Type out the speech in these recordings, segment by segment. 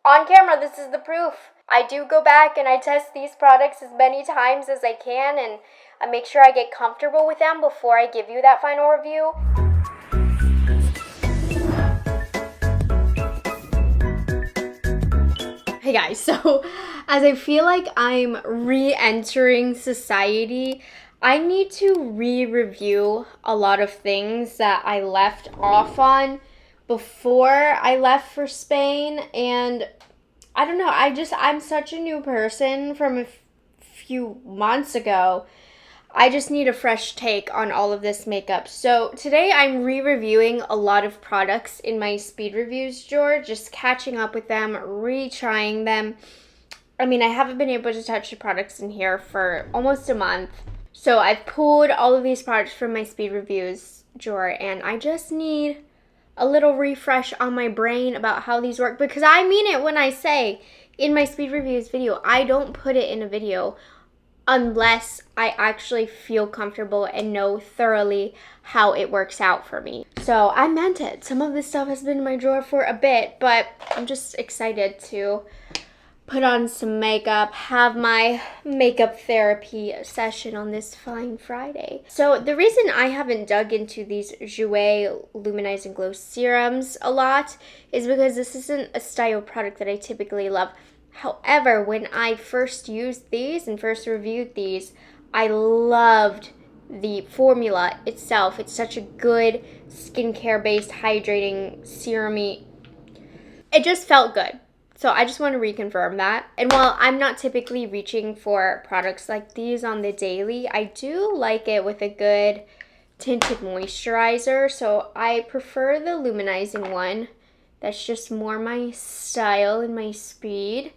On camera, this is the proof. I do go back and I test these products as many times as I can, and I make sure I get comfortable with them before I give you that final review. Hey guys, so as I feel like I'm re-entering society, I need to re-review a lot of things that I left off on before I left for Spain. And I don't know, I'm such a new person from a few months ago. I just need a fresh take on all of this makeup. So today I'm re-reviewing a lot of products in my speed reviews drawer, just catching up with them, retrying them. I mean, I haven't been able to touch the products in here for almost a month. So I've pulled all of these products from my speed reviews drawer, and I just need a little refresh on my brain about how these work, because I mean it when I say in my speed reviews video, I don't put it in a video unless I actually feel comfortable and know thoroughly how it works out for me. So I meant it. Some of this stuff has been in my drawer for a bit, but I'm just excited to put on some makeup, have my makeup therapy session on this fine Friday. So the reason I haven't dug into these Jouer Luminize and Glow serums a lot is because this isn't a style product that I typically love. However, when I first used these and first reviewed these, I loved the formula itself. It's such a good skincare-based, hydrating, serum-y. It just felt good. So I just want to reconfirm that. And while I'm not typically reaching for products like these on the daily, I do like it with a good tinted moisturizer. So I prefer the luminizing one. That's just more my style and my speed.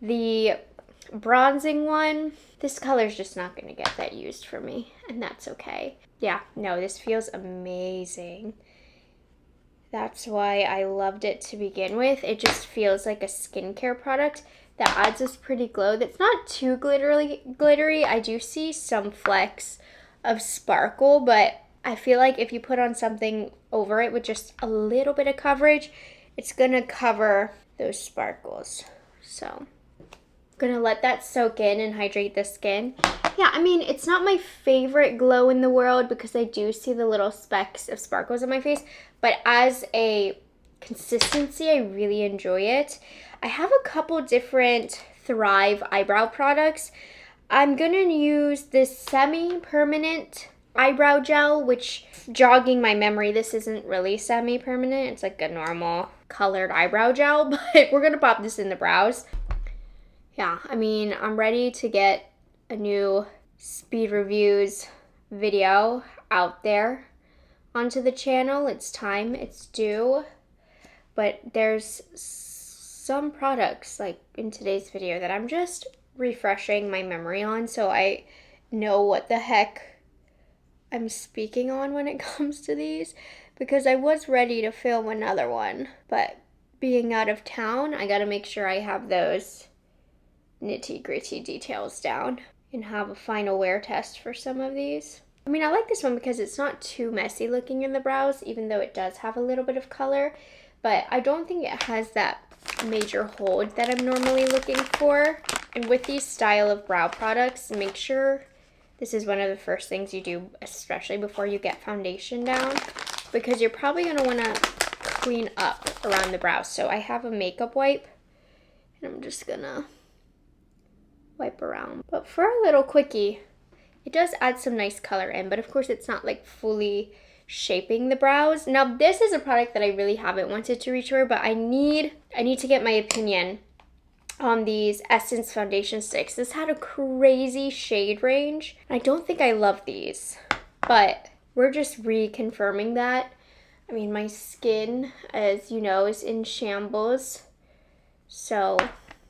The bronzing one, this color's just not going to get that used for me, and that's okay. Yeah, no, this feels amazing. That's why I loved it to begin with. It just feels like a skincare product that adds this pretty glow that's not too glittery. I do see some flecks of sparkle, but I feel like if you put on something over it with just a little bit of coverage, it's going to cover those sparkles. So gonna let that soak in and hydrate the skin. Yeah, I mean, it's not my favorite glow in the world because I do see the little specks of sparkles on my face, but as a consistency, I really enjoy it. I have a couple different Thrive eyebrow products. I'm gonna use this semi-permanent eyebrow gel, which, jogging my memory, this isn't really semi-permanent. It's like a normal colored eyebrow gel, but we're gonna pop this in the brows. Yeah, I mean, I'm ready to get a new speed reviews video out there onto the channel. It's time, it's due. But there's some products, like in today's video, that I'm just refreshing my memory on so I know what the heck I'm speaking on when it comes to these, because I was ready to film another one, but being out of town, I gotta make sure I have those nitty-gritty details down and have a final wear test for some of these. I mean, I like this one because it's not too messy looking in the brows, even though it does have a little bit of color, but I don't think it has that major hold that I'm normally looking for. And with these style of brow products, make sure this is one of the first things you do, especially before you get foundation down, because you're probably going to want to clean up around the brows. So I have a makeup wipe, and I'm just going to wipe around. But for a little quickie, it does add some nice color in, but of course it's not like fully shaping the brows. Now this is a product that I really haven't wanted to reach for, but I need to get my opinion on these Essence foundation sticks. This had a crazy shade range. I don't think I love these, but we're just reconfirming that. I mean, my skin, as you know, is in shambles. So,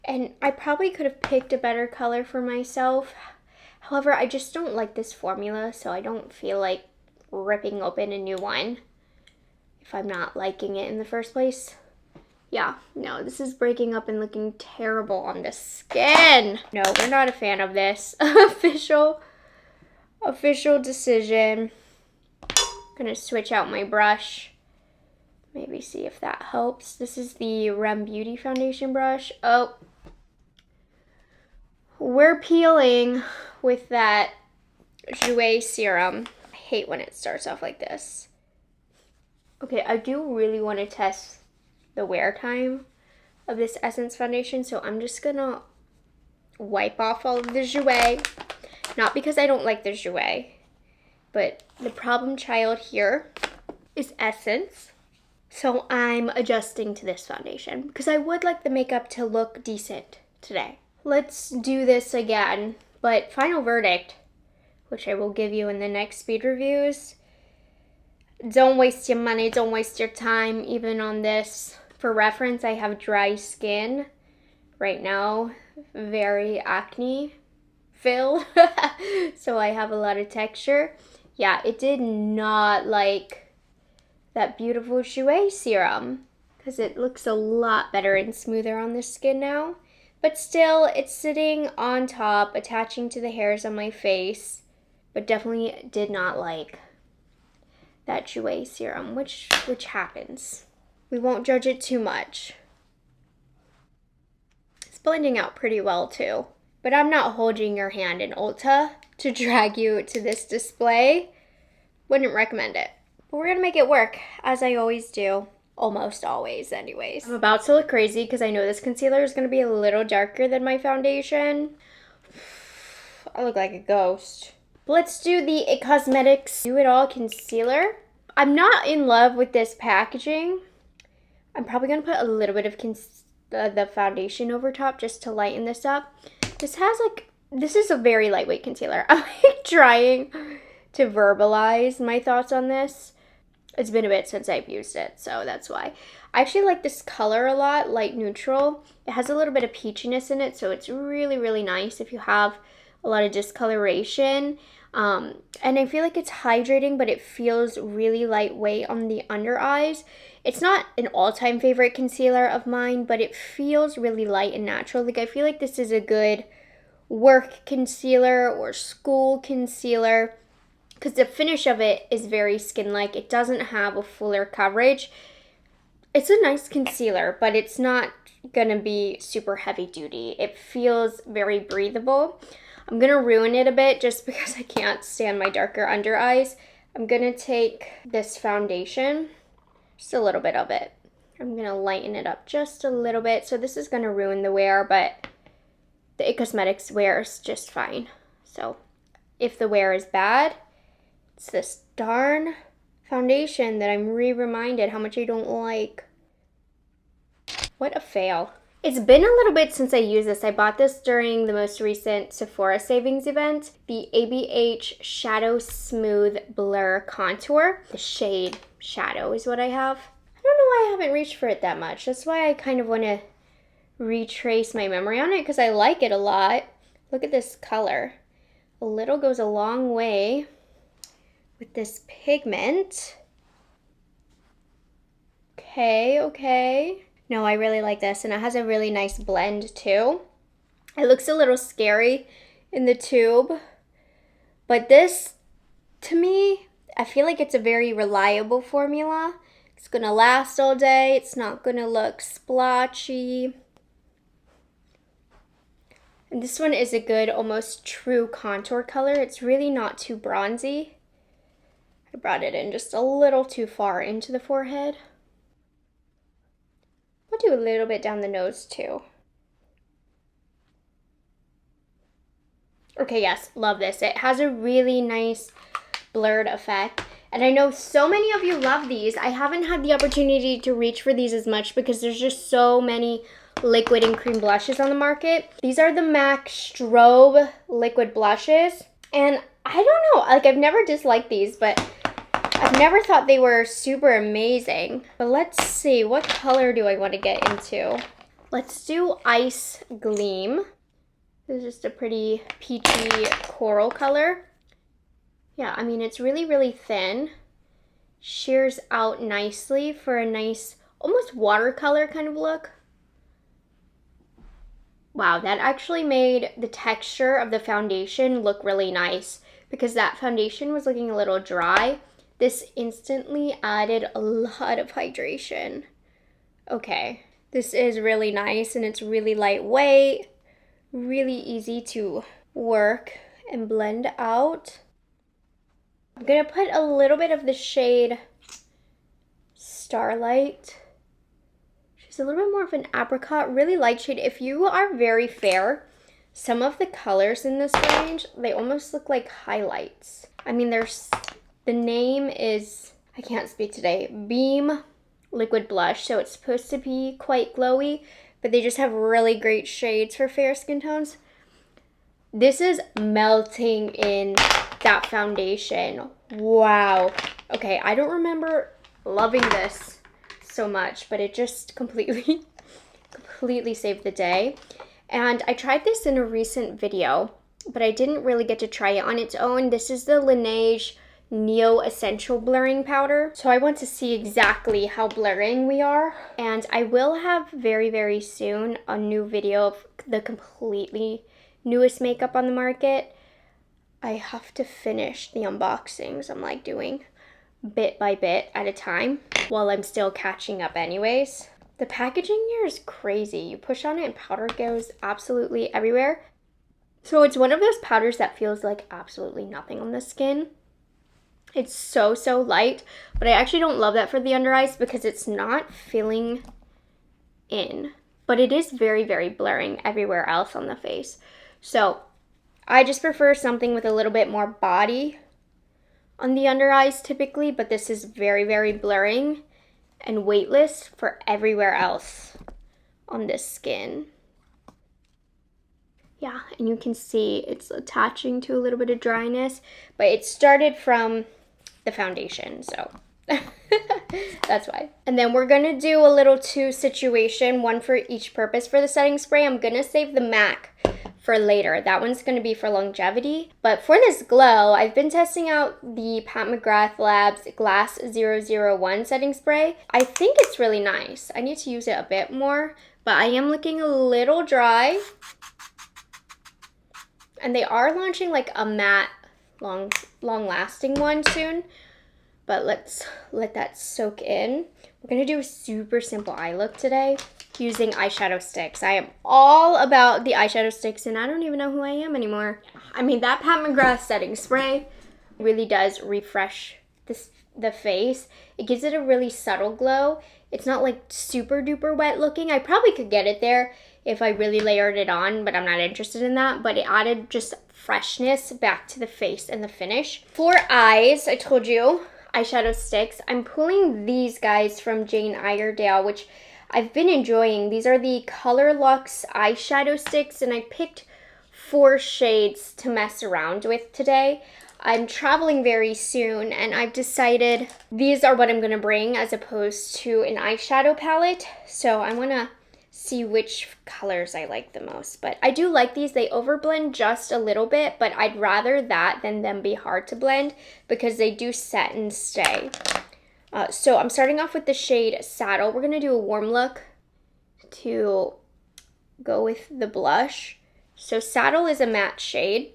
and I probably could have picked a better color for myself. However, I just don't like this formula, so I don't feel like ripping open a new one if I'm not liking it in the first place. Yeah, no, this is breaking up and looking terrible on the skin. No, we're not a fan of this. Official decision. I'm gonna switch out my brush. Maybe see if that helps. This is the Rem Beauty foundation brush. Oh, we're peeling with that Jouer serum. I hate when it starts off like this. Okay, I do really want to test the wear time of this Essence foundation, so I'm just gonna wipe off all of the Jouer. Not because I don't like the Jouer, but the problem child here is Essence. So I'm adjusting to this foundation because I would like the makeup to look decent today. Let's do this again, but final verdict, which I will give you in the next speed reviews. Don't waste your money, don't waste your time even on this. For reference, I have dry skin right now, very acne filled, so I have a lot of texture. Yeah, it did not like that beautiful Jouer serum because it looks a lot better and smoother on the skin now. But still, it's sitting on top, attaching to the hairs on my face, but definitely did not like that Jouer serum, which happens. We won't judge it too much. It's blending out pretty well too. But I'm not holding your hand in Ulta to drag you to this display. Wouldn't recommend it. But we're gonna make it work, as I always do. Almost always, anyways. I'm about to look crazy because I know this concealer is gonna be a little darker than my foundation. I look like a ghost. Let's do the IT Cosmetics Do It All Concealer. I'm not in love with this packaging. I'm probably gonna put a little bit of the foundation over top just to lighten this up. This is a very lightweight concealer. I'm like trying to verbalize my thoughts on this. It's been a bit since I've used it, so that's why. I actually like this color a lot, light neutral. It has a little bit of peachiness in it, so it's really, really nice if you have a lot of discoloration. And I feel like it's hydrating, but it feels really lightweight on the under eyes. It's not an all-time favorite concealer of mine, but it feels really light and natural. Like, I feel like this is a good work concealer or school concealer because the finish of it is very skin-like. It doesn't have a fuller coverage. It's a nice concealer, but it's not gonna be super heavy duty. It feels very breathable. I'm gonna ruin it a bit just because I can't stand my darker under eyes. I'm gonna take this foundation, just a little bit of it. I'm gonna lighten it up just a little bit. So this is gonna ruin the wear, but the IT Cosmetics wears just fine. So if the wear is bad, it's this darn foundation that I'm reminded how much I don't like. What a fail. It's been a little bit since I used this. I bought this during the most recent Sephora savings event. The ABH Shadow Smooth Blur Contour. The shade Shadow is what I have. I don't know why I haven't reached for it that much. That's why I kind of want to retrace my memory on it because I like it a lot. Look at this color. A little goes a long way with this pigment. Okay. No, I really like this, and it has a really nice blend too. It looks a little scary in the tube, but this, to me, I feel like it's a very reliable formula. It's gonna last all day. It's not gonna look splotchy. And this one is a good, almost true contour color. It's really not too bronzy. I brought it in just a little too far into the forehead. I'll do a little bit down the nose too. Okay, yes, love this. It has a really nice blurred effect. And I know so many of you love these. I haven't had the opportunity to reach for these as much because there's just so many liquid and cream blushes on the market. These are the MAC Strobe liquid blushes. And I don't know, like I've never disliked these, but I've never thought they were super amazing. But let's see, what color do I want to get into? Let's do Ice Gleam. This is just a pretty peachy coral color. Yeah, I mean, it's really, really thin. Shears out nicely for a nice, almost watercolor kind of look. Wow, that actually made the texture of the foundation look really nice because that foundation was looking a little dry. This instantly added a lot of hydration. Okay, this is really nice and it's really lightweight, really easy to work and blend out. I'm gonna put a little bit of the shade Starlight. She's a little bit more of an apricot, really light shade. If you are very fair, some of the colors in this range, they almost look like highlights. I mean, the name is, I can't speak today, Beam Liquid Blush, so it's supposed to be quite glowy, but they just have really great shades for fair skin tones. This is melting in that foundation. Wow. Okay, I don't remember loving this so much, but it just completely saved the day. And I tried this in a recent video, but I didn't really get to try it on its own. This is the Laneige Neo Essential Blurring Powder. So I want to see exactly how blurring we are. And I will have very, very soon a new video of the completely newest makeup on the market. I have to finish the unboxings. I'm like doing bit by bit at a time while I'm still catching up anyways. The packaging here is crazy. You push on it and powder goes absolutely everywhere. So it's one of those powders that feels like absolutely nothing on the skin. It's so light, but I actually don't love that for the under eyes because it's not filling in, but it is very, very blurring everywhere else on the face. So I just prefer something with a little bit more body on the under eyes typically, but this is very, very blurring and weightless for everywhere else on this skin. Yeah, and you can see it's attaching to a little bit of dryness, but it started from the foundation, so that's why. And then we're gonna do a little two situation, one for each purpose for the setting spray. I'm gonna save the MAC for later. That one's going to be for longevity. But for this glow, I've been testing out the Pat McGrath Labs Glass 001 setting spray. I think it's really nice. I need to use it a bit more, but I am looking a little dry. And they are launching like a matte, long-lasting one soon. But let's let that soak in. We're going to do a super simple eye look today using eyeshadow sticks. I am all about the eyeshadow sticks and I don't even know who I am anymore. I mean, that Pat McGrath setting spray really does refresh the face. It gives it a really subtle glow. It's not like super duper wet looking. I probably could get it there if I really layered it on, but I'm not interested in that. But it added just freshness back to the face and the finish. For eyes, I told you, eyeshadow sticks. I'm pulling these guys from Jane Iredale, which I've been enjoying. These are the Color Luxe eyeshadow sticks, and I picked 4 shades to mess around with today. I'm traveling very soon, and I've decided these are what I'm going to bring as opposed to an eyeshadow palette. So I want to see which colors I like the most. But I do like these. They overblend just a little bit, but I'd rather that than them be hard to blend because they do set and stay. So I'm starting off with the shade Saddle. We're going to do a warm look to go with the blush. So Saddle is a matte shade.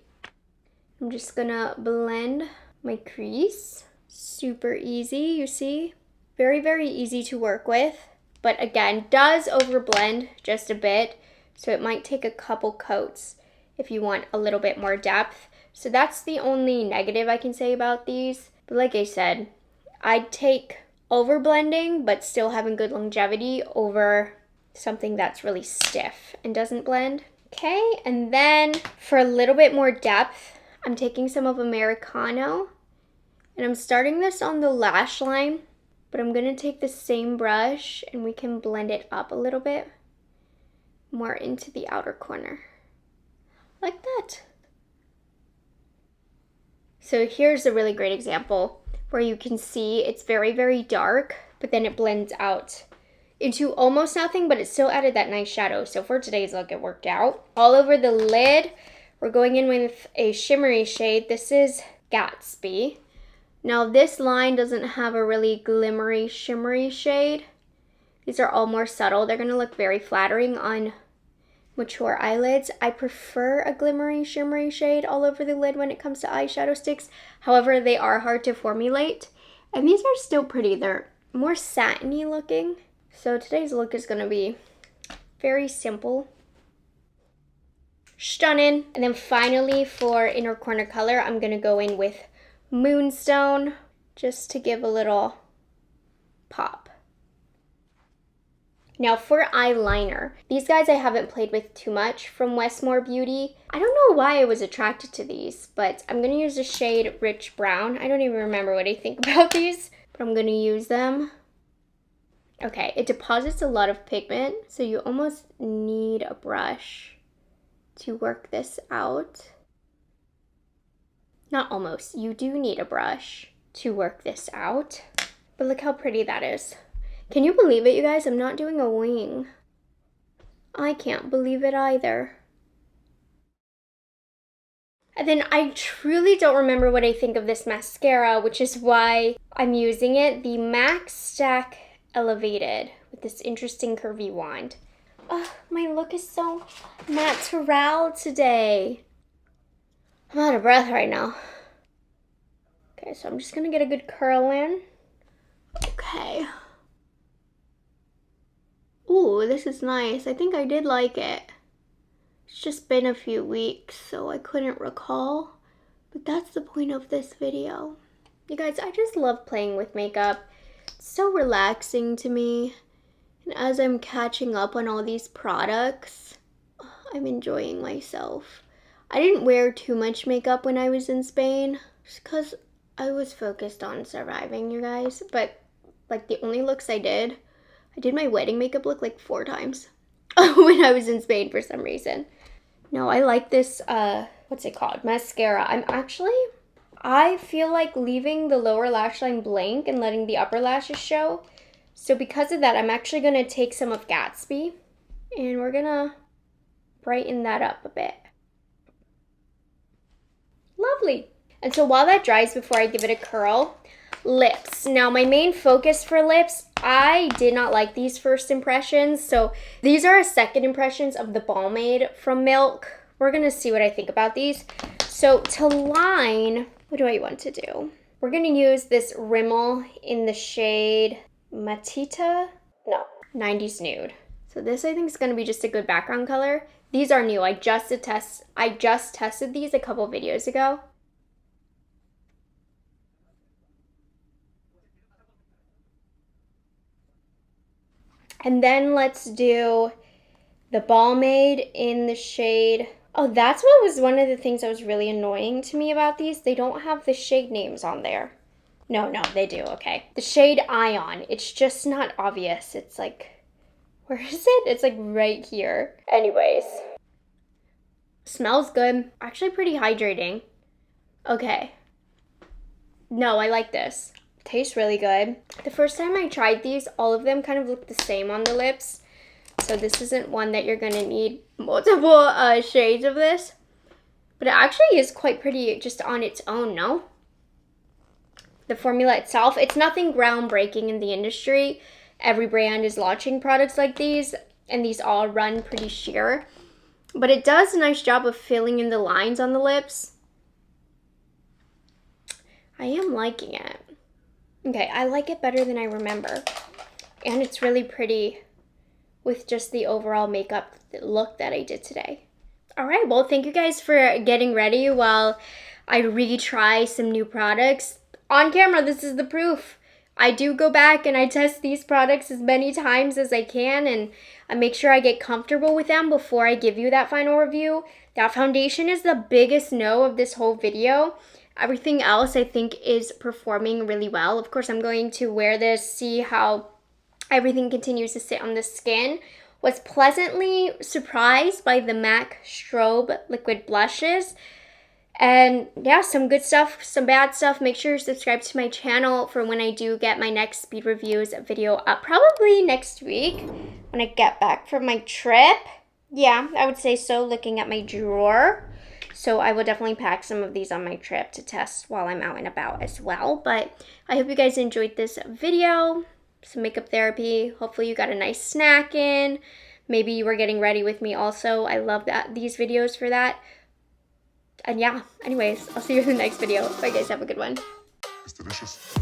I'm just going to blend my crease. Super easy, you see? Very, very easy to work with. But again, does overblend just a bit. So it might take a couple coats if you want a little bit more depth. So that's the only negative I can say about these. But like I said, I'd take overblending but still having good longevity over something that's really stiff and doesn't blend. Okay, and then for a little bit more depth, I'm taking some of Americano and I'm starting this on the lash line, but I'm gonna take the same brush and we can blend it up a little bit more into the outer corner, like that. So here's a really great example where you can see it's very, very dark, but then it blends out into almost nothing, but it still added that nice shadow. So for today's look, it worked out. All over the lid, we're going in with a shimmery shade. This is Gatsby. Now this line doesn't have a really glimmery, shimmery shade. These are all more subtle. They're gonna look very flattering on mature eyelids. I prefer a glimmery, shimmery shade all over the lid when it comes to eyeshadow sticks. However, they are hard to formulate And these are still pretty. They're more satiny looking. So today's look is gonna be very simple. Stunning. And then finally for inner corner color, I'm gonna go in with Moonstone just to give a little pop. Now for eyeliner, these guys I haven't played with too much from Westmore Beauty. I don't know why I was attracted to these, but I'm gonna use the shade Rich Brown. I don't even remember what I think about these, but I'm gonna use them. Okay, it deposits a lot of pigment, so you almost need a brush to work this out. Not almost, you do need a brush to work this out. But look how pretty that is. Can you believe it, you guys? I'm not doing a wing. I can't believe it either. And then I truly don't remember what I think of this mascara, which is why I'm using it. The MAC Stack Elevated with this interesting curvy wand. Oh, my look is so natural today. I'm out of breath right now. Okay, so I'm just gonna get a good curl in. Okay. Ooh, this is nice. I think I did like it. It's just been a few weeks, so I couldn't recall. But that's the point of this video. You guys, I just love playing with makeup. It's so relaxing to me. And as I'm catching up on all these products, I'm enjoying myself. I didn't wear too much makeup when I was in Spain, just because I was focused on surviving, you guys. But like the only looks I did my wedding makeup look like 4 times when I was in Spain for some reason. No, I like this, what's it called? Mascara. I feel like leaving the lower lash line blank and letting the upper lashes show. So because of that, I'm actually going to take some of Gatsby and we're going to brighten that up a bit. Lovely. And so while that dries before I give it a curl, lips. Now my main focus for lips, I did not like these first impressions. So these are second impressions of the Balmaid from Milk. We're going to see what I think about these. So to line, what do I want to do? We're going to use this Rimmel in the shade Matita? No, 90s Nude. So this I think is going to be just a good background color. These are new. I just tested these a couple videos ago. And then let's do the Balmaid in the shade. Oh, that's what was one of the things that was really annoying to me about these. They don't have the shade names on there. No, they do, okay. The shade Ion, it's just not obvious. It's like, where is it? It's like right here. Anyways. Smells good. Actually pretty hydrating. Okay. No, I like this. Tastes really good. The first time I tried these, all of them kind of looked the same on the lips. So this isn't one that you're gonna need multiple shades of this. But it actually is quite pretty just on its own, no? The formula itself, it's nothing groundbreaking in the industry. Every brand is launching products like these, and these all run pretty sheer. But it does a nice job of filling in the lines on the lips. I am liking it. Okay, I like it better than I remember. And it's really pretty with just the overall makeup look that I did today. All right, well, thank you guys for getting ready while I retry some new products. On camera, this is the proof. I do go back and I test these products as many times as I can, and I make sure I get comfortable with them before I give you that final review. That foundation is the biggest no of this whole video. Everything else I think is performing really well. Of course, I'm going to wear this, see how everything continues to sit on the skin. Was pleasantly surprised by the MAC Strobe liquid blushes. And yeah, some good stuff, some bad stuff. Make sure you're subscribed to my channel for when I do get my next speed reviews video up. Probably next week when I get back from my trip. Yeah, I would say so, looking at my drawer. So I will definitely pack some of these on my trip to test while I'm out and about as well. But I hope you guys enjoyed this video. Some makeup therapy. Hopefully you got a nice snack in. Maybe you were getting ready with me also. I love these videos for that. And yeah, anyways, I'll see you in the next video. Bye guys, have a good one. It's delicious.